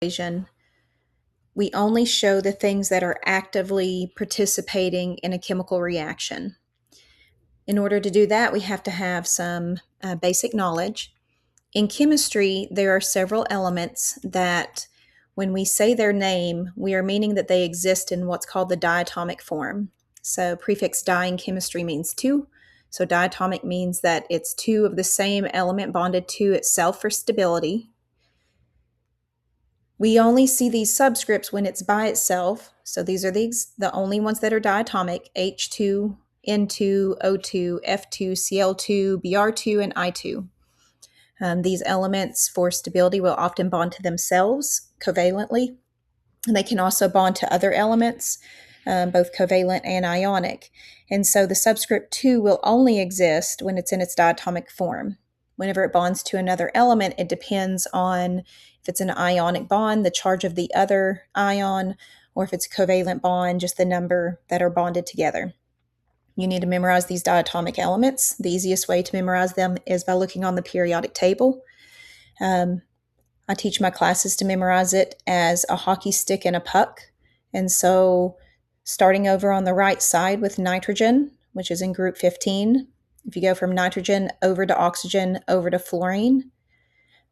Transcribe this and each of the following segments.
equation, we only show the things that are actively participating in a chemical reaction. In order to do that, we have to have some basic knowledge. In chemistry, there are several elements that when we say their name, we are meaning that they exist in what's called the diatomic form. So prefix di in chemistry means two. So diatomic means that it's two of the same element bonded to itself for stability. We only see these subscripts when it's by itself. So these are the only ones that are diatomic: H2, N2, O2, F2, Cl2, Br2, and I2. These elements for stability will often bond to themselves covalently, and they can also bond to other elements, both covalent and ionic. And so the subscript 2 will only exist when it's in its diatomic form. Whenever it bonds to another element, it depends on if it's an ionic bond, the charge of the other ion, or if it's a covalent bond, just the number that are bonded together. You need to memorize these diatomic elements. The easiest way to memorize them is by looking on the periodic table. I teach my classes to memorize it as a hockey stick and a puck. And so starting over on the right side with nitrogen, which is in group 15, if you go from nitrogen over to oxygen over to fluorine,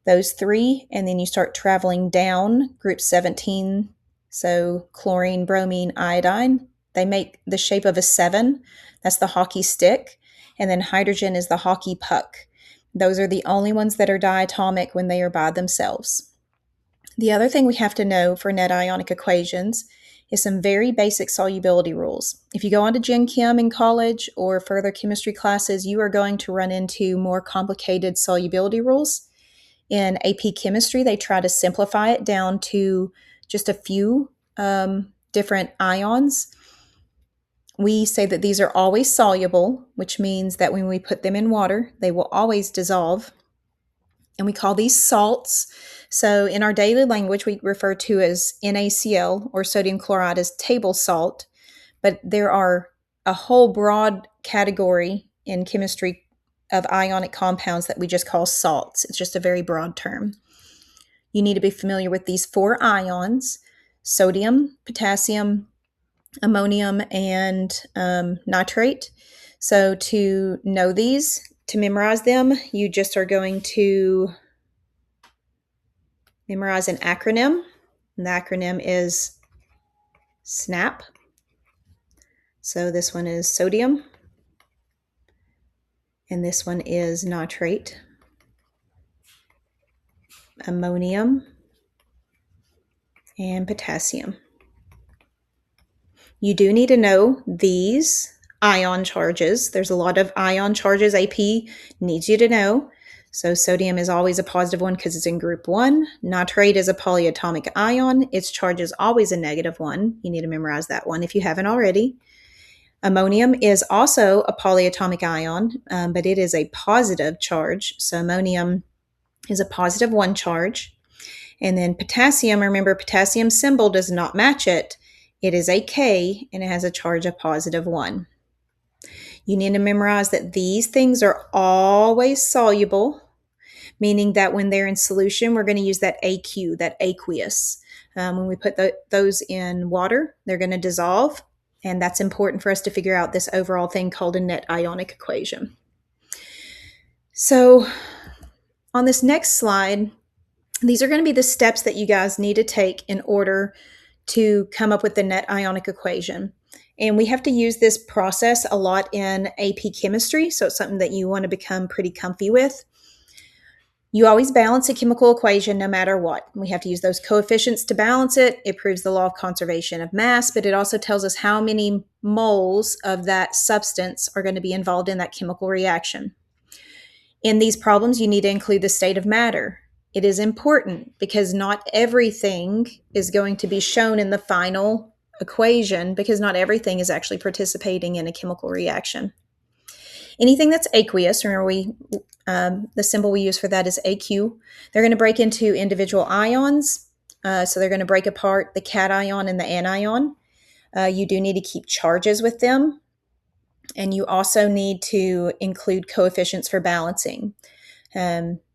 those three, and then you start traveling down group 17, so chlorine, bromine, iodine, they make the shape of a 7. That's the hockey stick. And then hydrogen is the hockey puck. Those are the only ones that are diatomic when they are by themselves. The other thing we have to know for net ionic equations is some very basic solubility rules. If you go on to Gen Chem in college or further chemistry classes, you are going to run into more complicated solubility rules. In AP Chemistry, they try to simplify it down to just a few different ions. We say that these are always soluble, which means that when we put them in water, they will always dissolve. And we call these salts. So in our daily language, we refer to as NaCl, or sodium chloride, as table salt. But there are a whole broad category in chemistry of ionic compounds that we just call salts. It's just a very broad term. You need to be familiar with these 4 ions: sodium, potassium, ammonium, and nitrate. So to know these, to memorize them, you just are going to memorize an acronym. And the acronym is SNAP. So this one is sodium, and this one is nitrate, ammonium, and potassium. You do need to know these ion charges. There's a lot of ion charges AP needs you to know. So sodium is always a positive one because it's in group 1. Nitrate is a polyatomic ion. Its charge is always a -1. You need to memorize that one if you haven't already. Ammonium is also a polyatomic ion, but it is a positive charge. So ammonium is a +1 charge. And then potassium, remember, potassium symbol does not match it. It is a K, and it has a charge of +1. You need to memorize that these things are always soluble, meaning that when they're in solution, we're going to use that AQ, that aqueous. When we put those in water, they're going to dissolve, and that's important for us to figure out this overall thing called a net ionic equation. So on this next slide, these are going to be the steps that you guys need to take in order to come up with the net ionic equation. And we have to use this process a lot in AP Chemistry, so it's something that you want to become pretty comfy with. You always balance a chemical equation no matter what. We have to use those coefficients to balance it. It proves the law of conservation of mass, but it also tells us how many moles of that substance are going to be involved in that chemical reaction. In these problems, you need to include the state of matter. It is important because not everything is going to be shown in the final equation, because not everything is actually participating in a chemical reaction. Anything that's aqueous, remember the symbol we use for that is AQ, they're going to break into individual ions. So they're going to break apart the cation and the anion. You do need to keep charges with them. And you also need to include coefficients for balancing.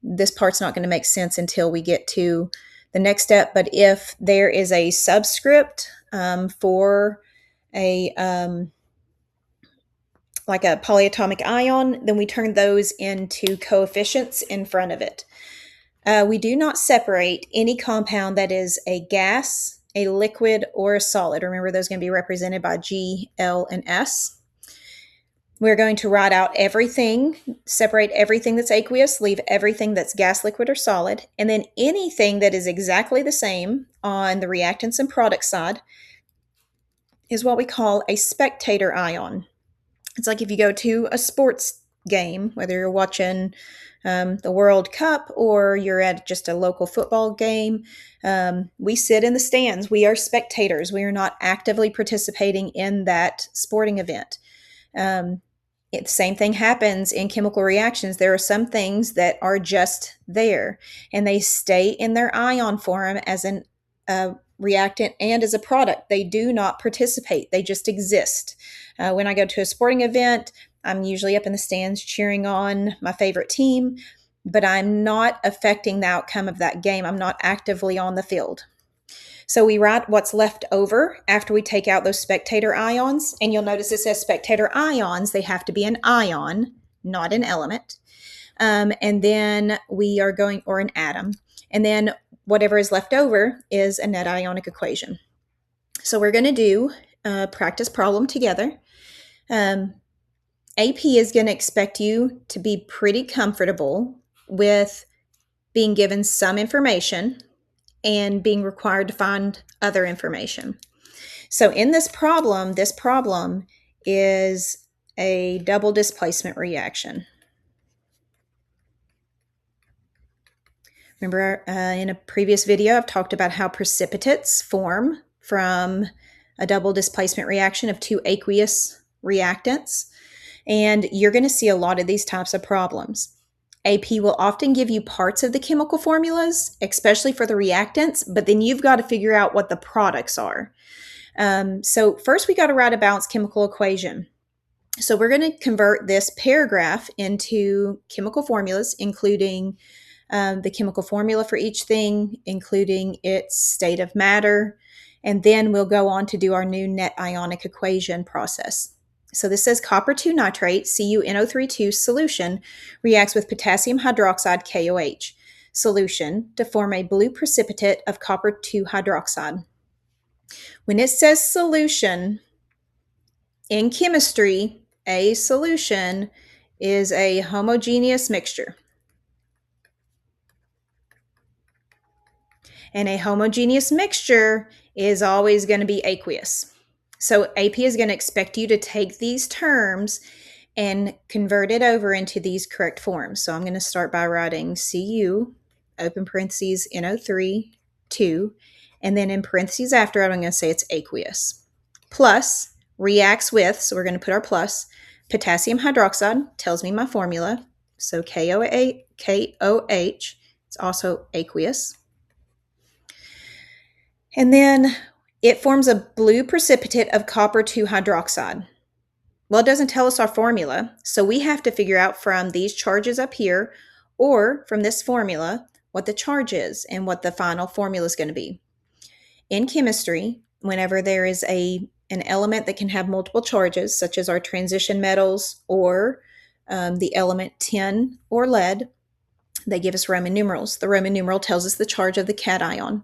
This part's not going to make sense until we get to the next step. But if there is a subscript for a like a polyatomic ion, then we turn those into coefficients in front of it. We do not separate any compound that is a gas, a liquid, or a solid. Remember, those are going to be represented by G, L, and S. We're going to write out everything, separate everything that's aqueous, leave everything that's gas, liquid, or solid, and then anything that is exactly the same on the reactants and product side is what we call a spectator ion. It's like if you go to a sports game, whether you're watching the World Cup or you're at just a local football game, we sit in the stands. We are spectators. We are not actively participating in that sporting event. The same thing happens in chemical reactions. There are some things that are just there, and they stay in their ion form as an reactant and as a product. They do not participate. They just exist. When I go to a sporting event, I'm usually up in the stands cheering on my favorite team, but I'm not affecting the outcome of that game. I'm not actively on the field. So we write what's left over after we take out those spectator ions. And you'll notice it says spectator ions. They have to be an ion, not an element. And then we are going, or an atom. And then whatever is left over is a net ionic equation. So we're going to do a practice problem together. AP is going to expect you to be pretty comfortable with being given some information and being required to find other information. So in this problem is a double displacement reaction. Remember in a previous video, I've talked about how precipitates form from a double displacement reaction of two aqueous reactants. And you're going to see a lot of these types of problems. AP will often give you parts of the chemical formulas, especially for the reactants, but then you've got to figure out what the products are. So first we got to write a balanced chemical equation. So we're going to convert this paragraph into chemical formulas, including the chemical formula for each thing, including its state of matter, and then we'll go on to do our new net ionic equation process. So this says copper 2 nitrate, CuNO3 solution, reacts with potassium hydroxide, KOH, solution to form a blue precipitate of copper 2 hydroxide. When it says solution, in chemistry, a solution is a homogeneous mixture. And a homogeneous mixture is always going to be aqueous. So AP is going to expect you to take these terms and convert it over into these correct forms. So I'm going to start by writing Cu, open parentheses, NO3, 2, and then in parentheses after it, I'm going to say it's aqueous. Plus, reacts with, so we're going to put our plus, potassium hydroxide, tells me my formula. So KOH, it's also aqueous. And then it forms a blue precipitate of copper 2 hydroxide. Well, it doesn't tell us our formula, so we have to figure out from these charges up here or from this formula what the charge is and what the final formula is going to be. In chemistry, whenever there is an element that can have multiple charges, such as our transition metals or the element tin or lead, they give us Roman numerals. The Roman numeral tells us the charge of the cation.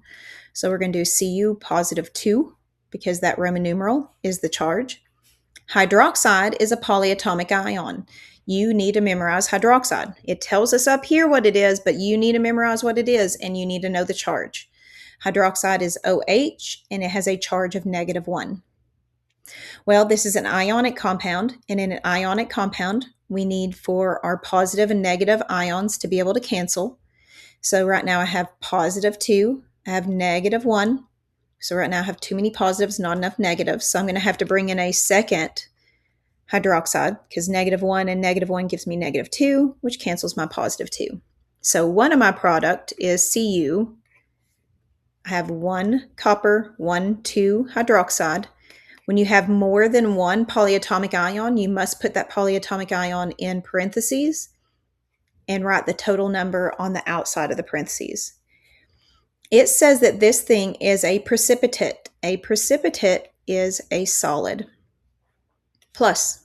So we're going to do Cu positive 2 because that Roman numeral is the charge. Hydroxide is a polyatomic ion. You need to memorize hydroxide. It tells us up here what it is, but you need to memorize what it is and you need to know the charge. Hydroxide is OH and it has a charge of -1. Well, this is an ionic compound, and in an ionic compound, we need for our positive and negative ions to be able to cancel. So right now I have positive 2. I have -1. So right now I have too many positives, not enough negatives. So I'm going to have to bring in a second hydroxide because -1 and -1 gives me -2, which cancels my positive 2. So one of my product is Cu. I have 1 copper, 1, 2 hydroxide. When you have more than one polyatomic ion, you must put that polyatomic ion in parentheses and write the total number on the outside of the parentheses. It says that this thing is a precipitate. A precipitate is a solid. Plus.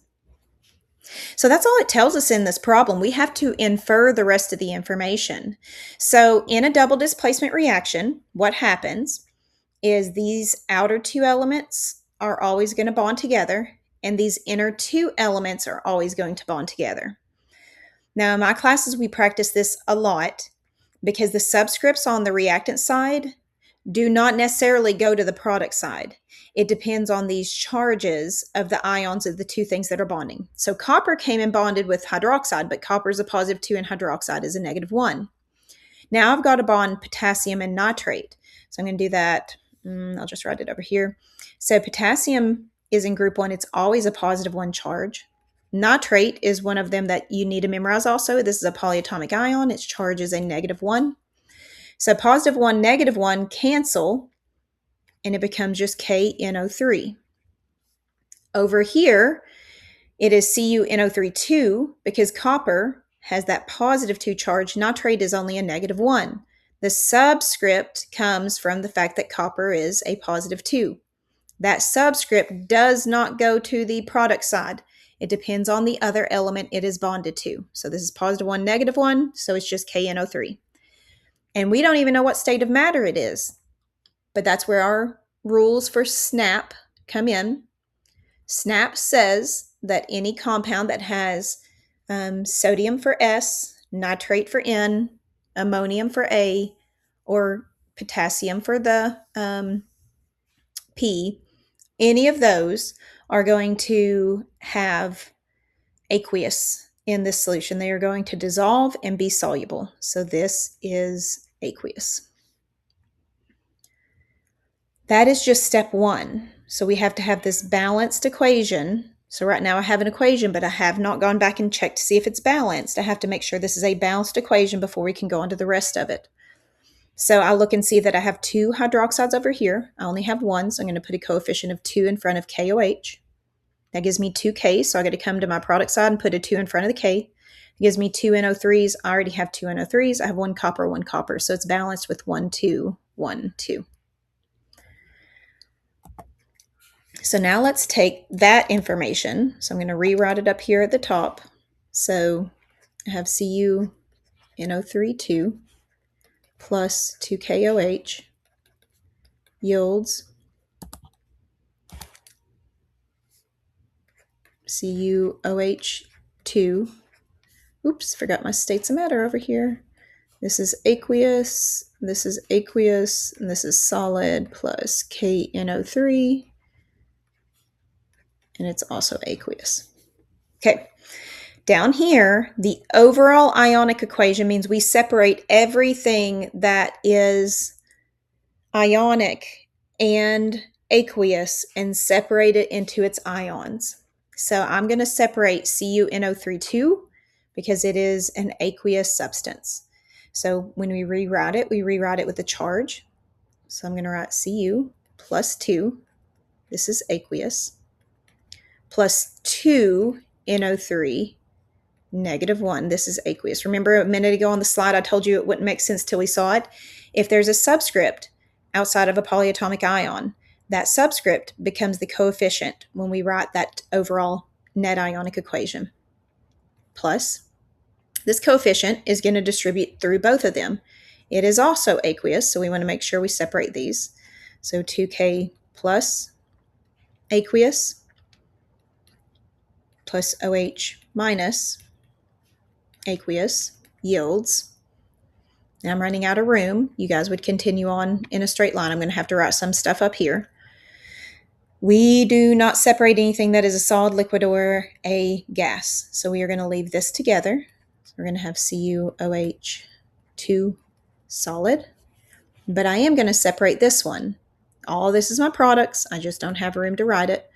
So that's all it tells us in this problem. We have to infer the rest of the information. So in a double displacement reaction, what happens is these outer two elements are always going to bond together, and these inner two elements are always going to bond together. Now, in my classes, we practice this a lot because the subscripts on the reactant side do not necessarily go to the product side. It depends on these charges of the ions of the two things that are bonding. So copper came and bonded with hydroxide, but copper is a positive 2 and hydroxide is a negative 1. Now I've got to bond potassium and nitrate. So I'm going to do that. I'll just write it over here. So potassium is in group 1. It's always a positive 1 charge. Nitrate is one of them that you need to memorize also. This is a polyatomic ion. Its charge is a negative 1. So positive 1, negative 1 cancel, and it becomes just KNO3. Over here, it is CuNO3 2 because copper has that positive 2 charge. Nitrate is only a negative 1. The subscript comes from the fact that copper is a positive 2. That subscript does not go to the product side. It depends on the other element it is bonded to. So this is positive 1, negative 1, so it's just KNO3. And we don't even know what state of matter it is. But that's where our rules for SNAP come in. SNAP says that any compound that has sodium for S, nitrate for N, ammonium for A, or potassium for the P, any of those are going to have aqueous in this solution. They are going to dissolve and be soluble. So this is aqueous. That is just step 1. So we have to have this balanced equation. So right now I have an equation, but I have not gone back and checked to see if it's balanced. I have to make sure this is a balanced equation before we can go on to the rest of it. So I'll look and see that I have 2 hydroxides over here. I only have 1, so I'm going to put a coefficient of 2 in front of KOH. That gives me 2K, so I got to come to my product side and put a 2 in front of the K. It gives me 2 NO3s. I already have 2 NO3s. I have 1 copper, so it's balanced with 1, 2, 1, 2. So now let's take that information. So I'm going to rewrite it up here at the top. So I have CuNO3 2 plus 2KOH yields CuOH 2. Oops, forgot my states of matter over here. This is aqueous, and this is solid plus KNO3. And it's also aqueous. Okay, down here, the overall ionic equation means we separate everything that is ionic and aqueous and separate it into its ions. So I'm going to separate CuNO3 2 because it is an aqueous substance. So when we rewrite it with the charge. So I'm going to write Cu plus 2. This is aqueous. Plus 2 NO3, negative 1. This is aqueous. Remember a minute ago on the slide I told you it wouldn't make sense till we saw it? If there's a subscript outside of a polyatomic ion, that subscript becomes the coefficient when we write that overall net ionic equation. Plus, this coefficient is going to distribute through both of them. It is also aqueous, so we want to make sure we separate these. So 2K plus aqueous plus OH minus aqueous yields. And I'm running out of room. You guys would continue on in a straight line. I'm going to have to write some stuff up here. We do not separate anything that is a solid, liquid, or a gas. So we are going to leave this together. So we're going to have CuOH 2 solid. But I am going to separate this one. All this is my products. I just don't have room to write it.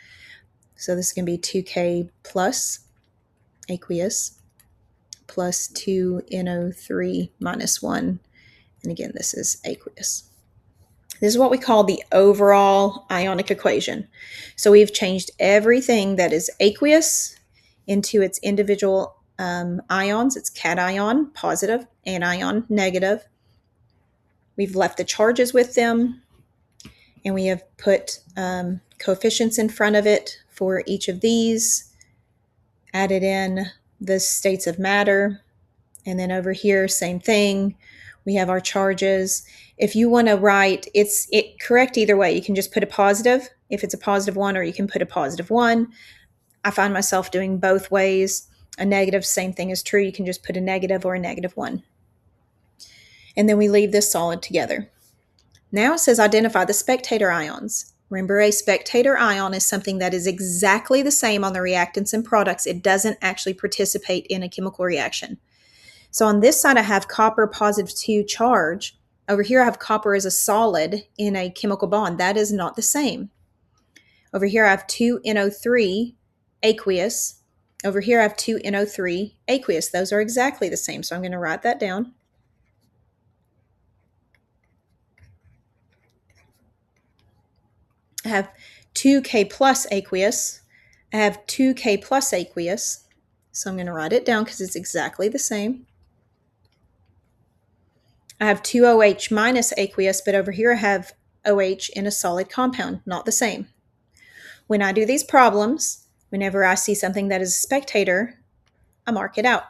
So this is going to be 2K plus aqueous plus 2NO3 minus 1. And again, this is aqueous. This is what we call the overall ionic equation. So we've changed everything that is aqueous into its individual ions. It's cation, positive, anion, negative. We've left the charges with them, and we have put coefficients in front of it for each of these, added in the states of matter, and then over here, same thing. We have our charges. If you want to write, it's correct either way. You can just put a positive if it's a +1, or you can put a +1. I find myself doing both ways. A negative, same thing is true. You can just put a negative or a -1. And then we leave this solid together. Now it says identify the spectator ions. Remember, a spectator ion is something that is exactly the same on the reactants and products. It doesn't actually participate in a chemical reaction. So on this side, I have copper +2 charge. Over here, I have copper as a solid in a chemical bond. That is not the same. Over here, I have 2NO3 aqueous. Over here, I have 2NO3 aqueous. Those are exactly the same. So I'm going to write that down. I have 2K plus aqueous. I have 2K plus aqueous. So I'm going to write it down because it's exactly the same. I have 2OH minus aqueous, but over here I have OH in a solid compound, not the same. When I do these problems, whenever I see something that is a spectator, I mark it out.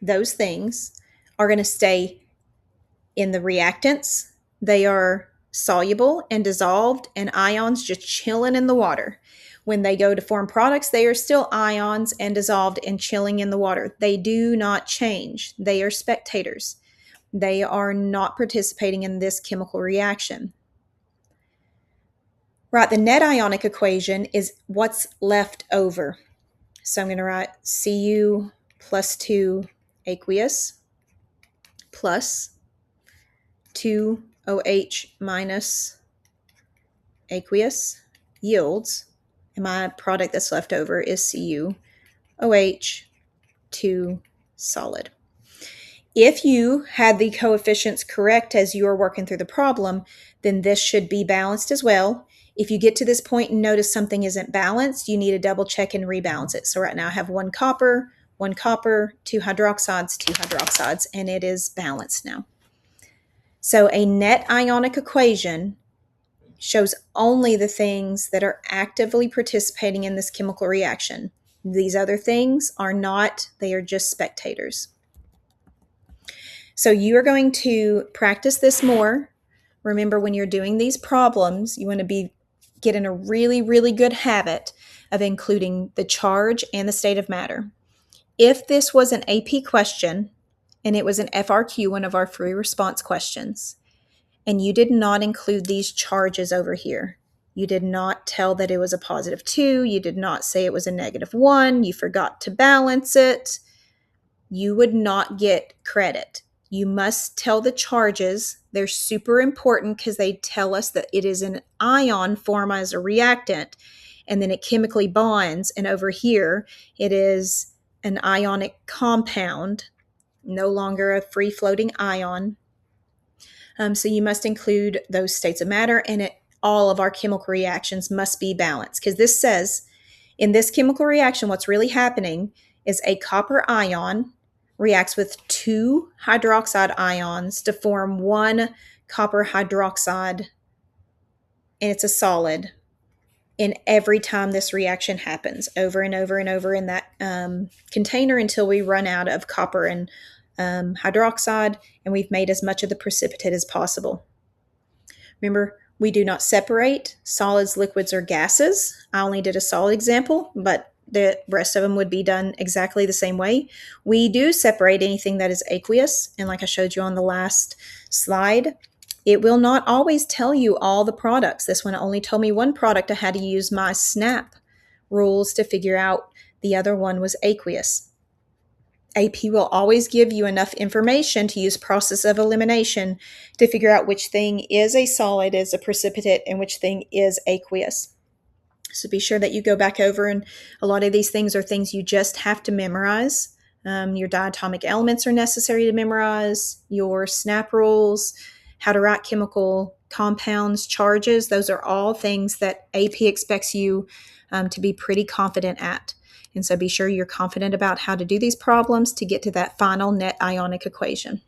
Those things are going to stay in the reactants. They are soluble and dissolved, and ions just chilling in the water. When they go to form products, they are still ions and dissolved and chilling in the water. They do not change. They are spectators. They are not participating in this chemical reaction. Right, the net ionic equation is what's left over. So I'm going to write Cu plus 2 aqueous plus 2OH minus aqueous yields, and my product that's left over is CuOH 2 solid. If you had the coefficients correct as you are working through the problem, then this should be balanced as well. If you get to this point and notice something isn't balanced, you need to double check and rebalance it. So right now I have 1 copper, 2 hydroxides, 2 hydroxides, and it is balanced now. So a net ionic equation shows only the things that are actively participating in this chemical reaction. These other things are not, they are just spectators. So you are going to practice this more. Remember, when you're doing these problems, you want to get in a really, really good habit of including the charge and the state of matter. If this was an AP question and it was an FRQ, one of our free response questions, and you did not include these charges over here, you did not tell that it was a +2, you did not say it was a -1, you forgot to balance it, you would not get credit. You must tell the charges. They're super important because they tell us that it is an ion form as a reactant, and then it chemically bonds. And over here, it is an ionic compound, no longer a free-floating ion. So you must include those states of matter, and all of our chemical reactions must be balanced, because this says in this chemical reaction, what's really happening is a copper ion reacts with 2 hydroxide ions to form 1 copper hydroxide, and it's a solid. And every time this reaction happens, over and over and over in that container, until we run out of copper and hydroxide, and we've made as much of the precipitate as possible. Remember, we do not separate solids, liquids, or gases. I only did a solid example, but the rest of them would be done exactly the same way. We do separate anything that is aqueous, and like I showed you on the last slide, it will not always tell you all the products. This one only told me 1 product. I had to use my SNAP rules to figure out the other one was aqueous. AP will always give you enough information to use process of elimination to figure out which thing is a solid, is a precipitate, and which thing is aqueous. So be sure that you go back over, and a lot of these things are things you just have to memorize. Your diatomic elements are necessary to memorize, your SNAP rules, how to write chemical compounds, charges. Those are all things that AP expects you to be pretty confident at. And so be sure you're confident about how to do these problems to get to that final net ionic equation.